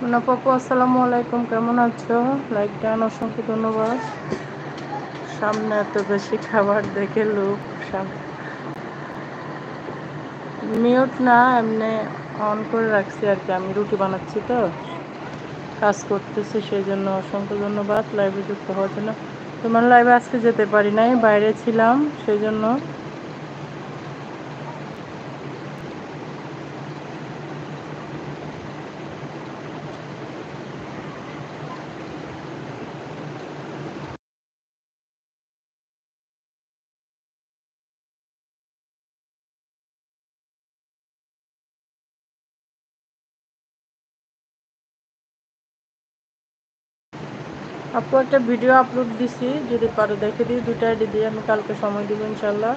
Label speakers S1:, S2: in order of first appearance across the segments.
S1: মুনাফাপু আসসালামু আলাইকুম, কেমন আছো? লাইক ডান, অসংখ্য ধন্যবাদ। সামনে এত বেশি খাবার দেখে লোক মিউট না, এমনি অন করে রাখছি আর কি। আমি রুটি বানাচ্ছি তো, কাজ করতেছি, সেই জন্য অসংখ্য ধন্যবাদ লাইভে যুক্ত হওয়ার জন্য। তোমার লাইভে আজকে যেতে পারি নাই, বাইরে ছিলাম, সেই জন্য। আপু একটা ভিডিও আপলোড দিছি, যদি পারো দেখে দিই। 2টা আইডি দিয়ে আমি কালকে সময় দিব ইনশাল্লাহ।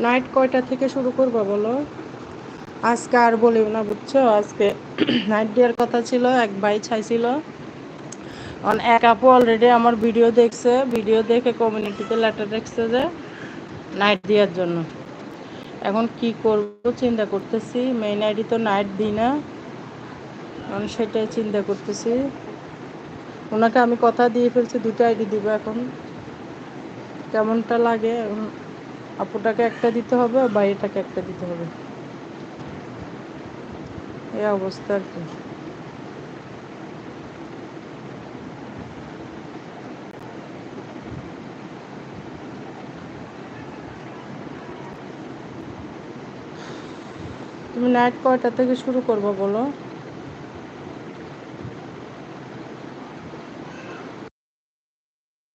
S1: নাইট কয়টা থেকে শুরু করবো বলো? আজকে আর বলিও না, বুঝছো? আজকে নাইট দেওয়ার কথা ছিল, এক ভাই চাইছিল। এক আপু অলরেডি আমার ভিডিও দেখছে, ভিডিও দেখে কমিউনিটিতে লেটার দেখছে যে নাইট দেওয়ার জন্য। এখন কি করব চিন্তা করতেছি, মেইন আইডি তো নাইট দিই না, আমি সেটাই চিন্তা করতেছি। ওনাকে আমি কথা দিয়ে ফেলছি 2টা আইডি দিব। এখন কেমনটা লাগে, আপুটাকে একটা দিতে হবে, বাইরেটাকে একটা দিতে হবে, এই অবস্থা আর কি। তুমি নাইট কয়টা থেকে শুরু করবো বলো?